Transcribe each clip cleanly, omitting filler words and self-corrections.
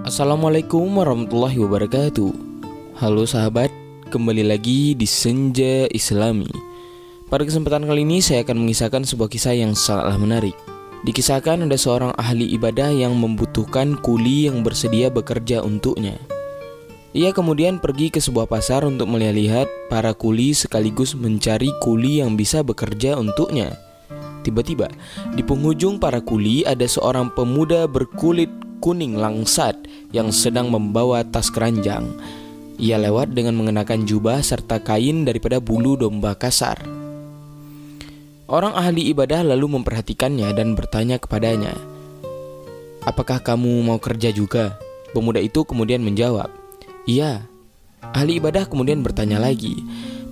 Assalamualaikum warahmatullahi wabarakatuh. Halo sahabat, kembali lagi di Senja Islami. Pada kesempatan kali ini saya akan mengisahkan sebuah kisah yang sangatlah menarik. Dikisahkan ada seorang ahli ibadah yang membutuhkan kuli yang bersedia bekerja untuknya. Ia kemudian pergi ke sebuah pasar untuk melihat para kuli sekaligus mencari kuli yang bisa bekerja untuknya. Tiba-tiba di penghujung para kuli ada seorang pemuda berkulit kuning langsat yang sedang membawa tas keranjang. Ia lewat dengan mengenakan jubah serta kain daripada bulu domba kasar. Orang ahli ibadah lalu memperhatikannya dan bertanya kepadanya, "Apakah kamu mau kerja juga?" Pemuda itu kemudian menjawab, "Iya." Ahli ibadah kemudian bertanya lagi,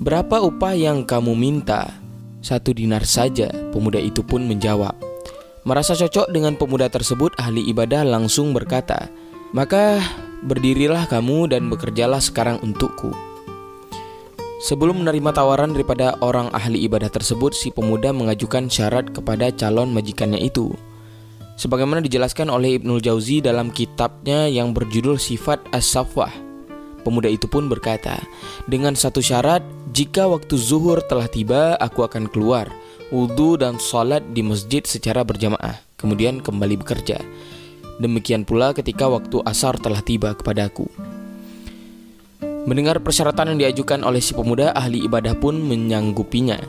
"Berapa upah yang kamu minta?" "1 dinar saja," pemuda itu pun menjawab. Merasa cocok dengan pemuda tersebut, ahli ibadah langsung berkata, "Maka berdirilah kamu dan bekerjalah sekarang untukku." Sebelum menerima tawaran daripada orang ahli ibadah tersebut, si pemuda mengajukan syarat kepada calon majikannya itu. Sebagaimana dijelaskan oleh Ibnul Jauzi dalam kitabnya yang berjudul Sifat As-Safwah. Pemuda itu pun berkata, "Dengan satu syarat, jika waktu zuhur telah tiba, aku akan keluar, wudu dan salat di masjid secara berjamaah, kemudian kembali bekerja. Demikian pula ketika waktu asar telah tiba kepadaku." Mendengar persyaratan yang diajukan oleh si pemuda, ahli ibadah pun menyanggupinya.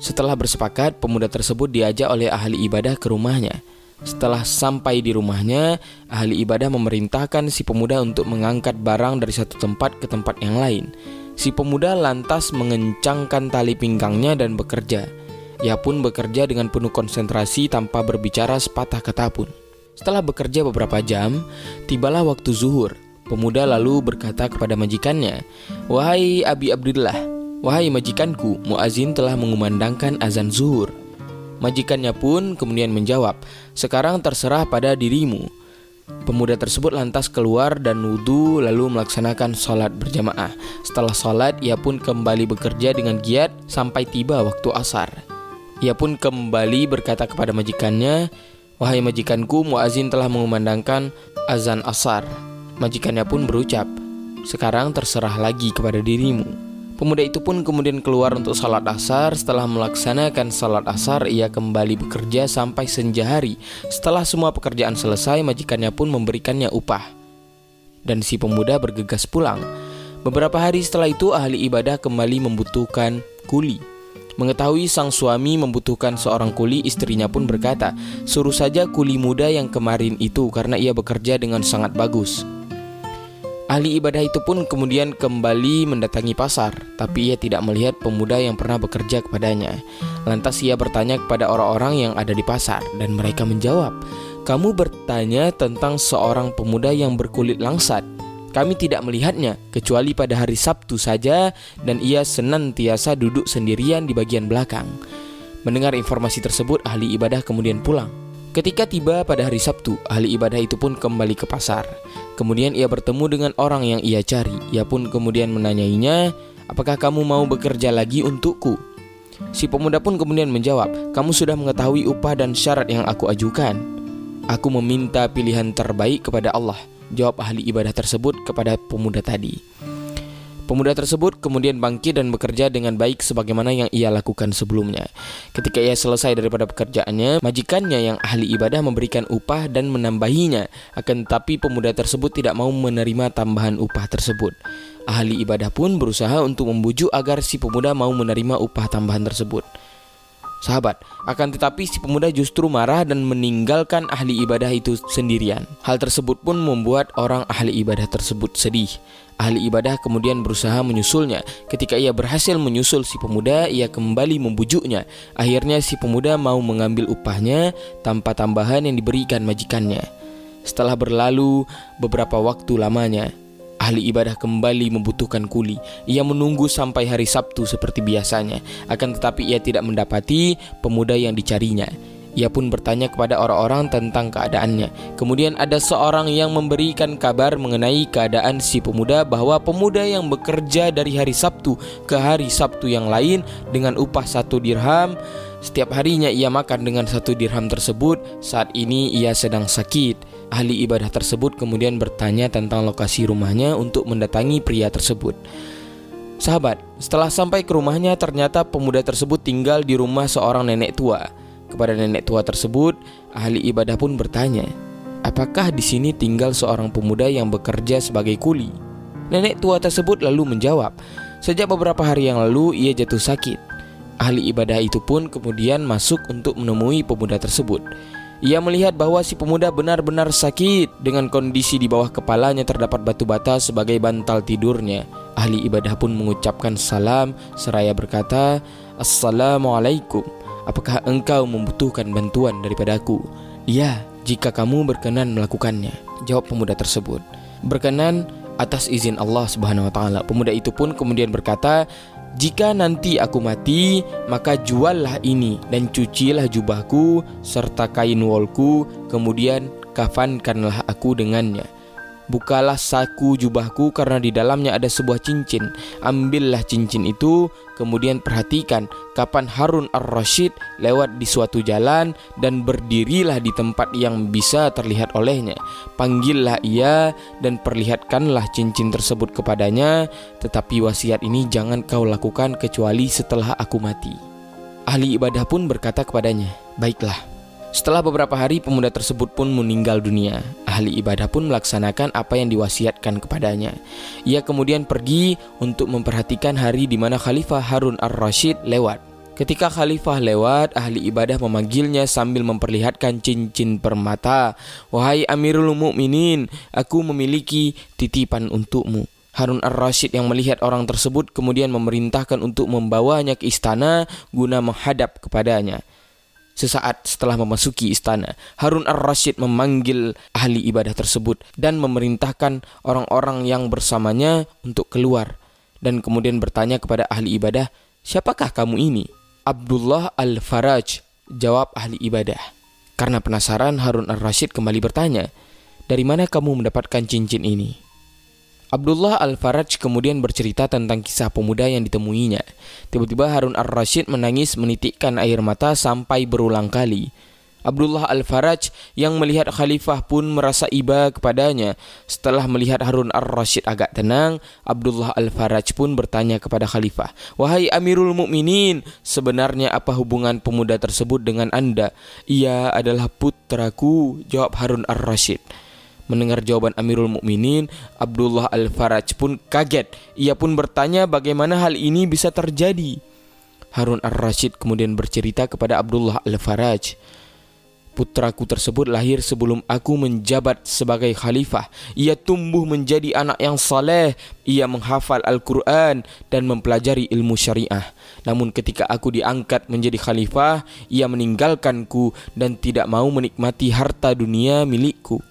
Setelah bersepakat, pemuda tersebut diajak oleh ahli ibadah ke rumahnya. Setelah sampai di rumahnya, ahli ibadah memerintahkan si pemuda untuk mengangkat barang dari satu tempat ke tempat yang lain. Si pemuda lantas mengencangkan tali pinggangnya dan bekerja. Ia pun bekerja dengan penuh konsentrasi tanpa berbicara sepatah kata pun. Setelah bekerja beberapa jam, tibalah waktu zuhur. Pemuda lalu berkata kepada majikannya, "Wahai Abi Abdillah, wahai majikanku, muazin telah mengumandangkan azan zuhur." Majikannya pun kemudian menjawab, "Sekarang terserah pada dirimu." Pemuda tersebut lantas keluar dan wudu lalu melaksanakan sholat berjamaah. Setelah sholat, ia pun kembali bekerja dengan giat sampai tiba waktu asar. Ia pun kembali berkata kepada majikannya, "Wahai majikanku, muazin telah mengumandangkan azan asar." Majikannya pun berucap, "Sekarang terserah lagi kepada dirimu." Pemuda itu pun kemudian keluar untuk salat asar. Setelah melaksanakan salat asar, ia kembali bekerja sampai senja hari. Setelah semua pekerjaan selesai, majikannya pun memberikannya upah. Dan si pemuda bergegas pulang. Beberapa hari setelah itu, ahli ibadah kembali membutuhkan kuli. Mengetahui sang suami membutuhkan seorang kuli, istrinya pun berkata, "Suruh saja kuli muda yang kemarin itu karena ia bekerja dengan sangat bagus." Ahli ibadah itu pun kemudian kembali mendatangi pasar, tapi ia tidak melihat pemuda yang pernah bekerja kepadanya. Lantas ia bertanya kepada orang-orang yang ada di pasar, dan mereka menjawab, "Kamu bertanya tentang seorang pemuda yang berkulit langsat. Kami tidak melihatnya, kecuali pada hari Sabtu saja, dan ia senantiasa duduk sendirian di bagian belakang." Mendengar informasi tersebut, ahli ibadah kemudian pulang. Ketika tiba pada hari Sabtu, ahli ibadah itu pun kembali ke pasar. Kemudian ia bertemu dengan orang yang ia cari. Ia pun kemudian menanyainya, "Apakah kamu mau bekerja lagi untukku?" Si pemuda pun kemudian menjawab, "Kamu sudah mengetahui upah dan syarat yang aku ajukan." "Aku meminta pilihan terbaik kepada Allah," jawab ahli ibadah tersebut kepada pemuda tadi. Pemuda tersebut kemudian bangkit dan bekerja dengan baik sebagaimana yang ia lakukan sebelumnya. Ketika ia selesai daripada pekerjaannya, majikannya yang ahli ibadah memberikan upah dan menambahinya. Akan tetapi pemuda tersebut tidak mau menerima tambahan upah tersebut. Ahli ibadah pun berusaha untuk membujuk agar si pemuda mau menerima upah tambahan tersebut. Sahabat, akan tetapi si pemuda justru marah dan meninggalkan ahli ibadah itu sendirian. Hal tersebut pun membuat orang ahli ibadah tersebut sedih. Ahli ibadah kemudian berusaha menyusulnya. Ketika ia berhasil menyusul si pemuda, ia kembali membujuknya. Akhirnya si pemuda mau mengambil upahnya tanpa tambahan yang diberikan majikannya. Setelah berlalu beberapa waktu lamanya, ahli ibadah kembali membutuhkan kuli. Ia menunggu sampai hari Sabtu seperti biasanya. Akan tetapi ia tidak mendapati pemuda yang dicarinya. Ia pun bertanya kepada orang-orang tentang keadaannya. Kemudian ada seorang yang memberikan kabar mengenai keadaan si pemuda, bahwa pemuda yang bekerja dari hari Sabtu ke hari Sabtu yang lain dengan upah 1 dirham, setiap harinya ia makan dengan 1 dirham tersebut. Saat ini ia sedang sakit. Ahli ibadah tersebut kemudian bertanya tentang lokasi rumahnya untuk mendatangi pria tersebut. Sahabat, setelah sampai ke rumahnya, ternyata pemuda tersebut tinggal di rumah seorang nenek tua. Kepada nenek tua tersebut, ahli ibadah pun bertanya, apakah di sini tinggal seorang pemuda yang bekerja sebagai kuli? Nenek tua tersebut lalu menjawab, sejak beberapa hari yang lalu ia jatuh sakit. Ahli ibadah itu pun kemudian masuk untuk menemui pemuda tersebut. Ia melihat bahwa si pemuda benar-benar sakit. Dengan kondisi di bawah kepalanya terdapat batu bata sebagai bantal tidurnya. Ahli ibadah pun mengucapkan salam seraya berkata, Assalamualaikum, apakah engkau membutuhkan bantuan daripadaku? Ya, jika kamu berkenan melakukannya, jawab pemuda tersebut. Berkenan atas izin Allah Subhanahu wa taala. Pemuda itu pun kemudian berkata, jika nanti aku mati, maka juallah ini dan cucilah jubahku serta kain wolku, kemudian kafankanlah aku dengannya. Bukalah saku jubahku karena di dalamnya ada sebuah cincin. Ambillah cincin itu, kemudian perhatikan kapan Harun ar-Rasyid lewat di suatu jalan dan berdirilah di tempat yang bisa terlihat olehnya. Panggillah ia dan perlihatkanlah cincin tersebut kepadanya, tetapi wasiat ini jangan kau lakukan kecuali setelah aku mati. Ahli ibadah pun berkata kepadanya, baiklah. Setelah beberapa hari, pemuda tersebut pun meninggal dunia. Ahli ibadah pun melaksanakan apa yang diwasiatkan kepadanya. Ia kemudian pergi untuk memperhatikan hari di mana Khalifah Harun ar-Rasyid lewat. Ketika Khalifah lewat, ahli ibadah memanggilnya sambil memperlihatkan cincin permata. Wahai Amirul Mukminin, aku memiliki titipan untukmu. Harun ar-Rasyid yang melihat orang tersebut kemudian memerintahkan untuk membawanya ke istana guna menghadap kepadanya. Sesaat setelah memasuki istana, Harun ar-Rasyid memanggil ahli ibadah tersebut dan memerintahkan orang-orang yang bersamanya untuk keluar. Dan kemudian bertanya kepada ahli ibadah, siapakah kamu ini? Abdullah al-Faraj, jawab ahli ibadah. Karena penasaran, Harun ar-Rasyid kembali bertanya, dari mana kamu mendapatkan cincin ini? Abdullah al-Faraj kemudian bercerita tentang kisah pemuda yang ditemuinya. Tiba-tiba Harun ar-Rasyid menangis menitikkan air mata sampai berulang kali. Abdullah al-Faraj yang melihat Khalifah pun merasa iba kepadanya. Setelah melihat Harun ar-Rasyid agak tenang, Abdullah al-Faraj pun bertanya kepada Khalifah, wahai Amirul Mukminin, sebenarnya apa hubungan pemuda tersebut dengan Anda? Ia adalah putraku, jawab Harun ar-Rasyid. Mendengar jawaban Amirul Mukminin, Abdullah al-Faraj pun kaget. Ia pun bertanya bagaimana hal ini bisa terjadi. Harun ar-Rasyid kemudian bercerita kepada Abdullah al-Faraj, putraku tersebut lahir sebelum aku menjabat sebagai khalifah. Ia tumbuh menjadi anak yang saleh. Ia menghafal Al-Quran dan mempelajari ilmu syariah. Namun ketika aku diangkat menjadi khalifah, ia meninggalkanku dan tidak mau menikmati harta dunia milikku.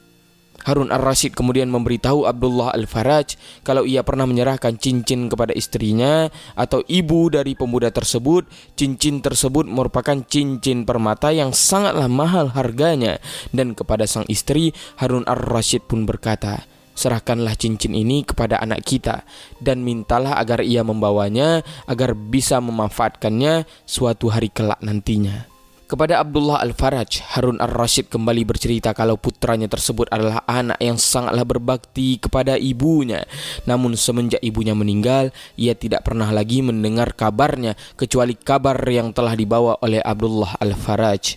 Harun ar-Rasyid kemudian memberitahu Abdullah al-Faraj kalau ia pernah menyerahkan cincin kepada istrinya atau ibu dari pemuda tersebut. Cincin tersebut merupakan cincin permata yang sangatlah mahal harganya. Dan kepada sang istri, Harun ar-Rasyid pun berkata, serahkanlah cincin ini kepada anak kita dan mintalah agar ia membawanya agar bisa memanfaatkannya suatu hari kelak nantinya. Kepada Abdullah al-Faraj, Harun ar-Rasyid kembali bercerita kalau putranya tersebut adalah anak yang sangatlah berbakti kepada ibunya. Namun semenjak ibunya meninggal, ia tidak pernah lagi mendengar kabarnya kecuali kabar yang telah dibawa oleh Abdullah al-Faraj.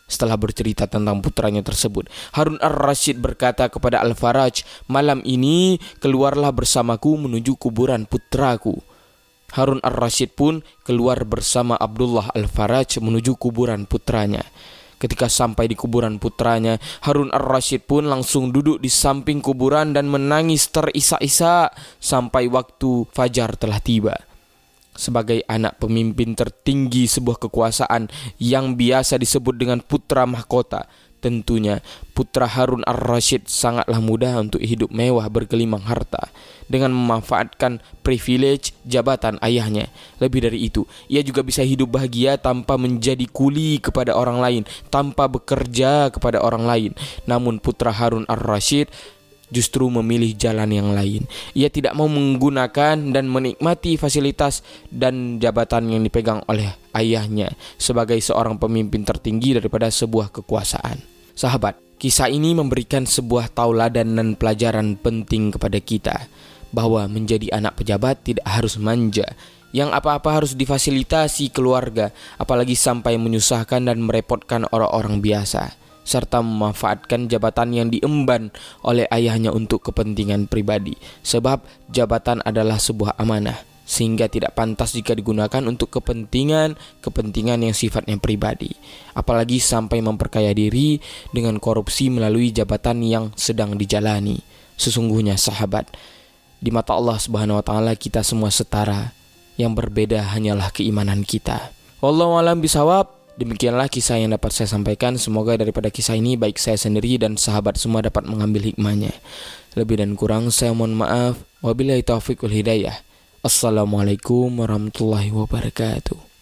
Setelah bercerita tentang putranya tersebut, Harun ar-Rasyid berkata kepada al-Faraj, malam ini keluarlah bersamaku menuju kuburan putraku. Harun ar-Rasyid pun keluar bersama Abdullah al-Faraj menuju kuburan putranya. Ketika sampai di kuburan putranya, Harun ar-Rasyid pun langsung duduk di samping kuburan dan menangis terisak-isak sampai waktu fajar telah tiba. Sebagai anak pemimpin tertinggi sebuah kekuasaan yang biasa disebut dengan putra mahkota, Tentunya putra Harun ar-Rasyid sangatlah mudah untuk hidup mewah bergelimang harta dengan memanfaatkan privilege jabatan ayahnya. Lebih dari itu, ia juga bisa hidup bahagia tanpa menjadi kuli kepada orang lain, tanpa bekerja kepada orang lain. Namun putra Harun ar-Rasyid justru memilih jalan yang lain. Ia tidak mau menggunakan dan menikmati fasilitas dan jabatan yang dipegang oleh ayahnya sebagai seorang pemimpin tertinggi daripada sebuah kekuasaan. Sahabat, kisah ini memberikan sebuah tauladan dan pelajaran penting kepada kita, bahwa menjadi anak pejabat tidak harus manja, yang apa-apa harus difasilitasi keluarga, apalagi sampai menyusahkan dan merepotkan orang-orang biasa, serta memanfaatkan jabatan yang diemban oleh ayahnya untuk kepentingan pribadi. Sebab jabatan adalah sebuah amanah, sehingga tidak pantas jika digunakan untuk kepentingan yang sifatnya pribadi, apalagi sampai memperkaya diri dengan korupsi melalui jabatan yang sedang dijalani. Sesungguhnya sahabat, di mata Allah Subhanahu wa taala kita semua setara, yang berbeda hanyalah keimanan kita. Wallahu a'lam bishawab. Demikianlah kisah yang dapat saya sampaikan. Semoga daripada kisah ini baik saya sendiri dan sahabat semua dapat mengambil hikmahnya. Lebih dan kurang saya mohon maaf. Wabillahi taufiq wal hidayah. Assalamualaikum warahmatullahi wabarakatuh.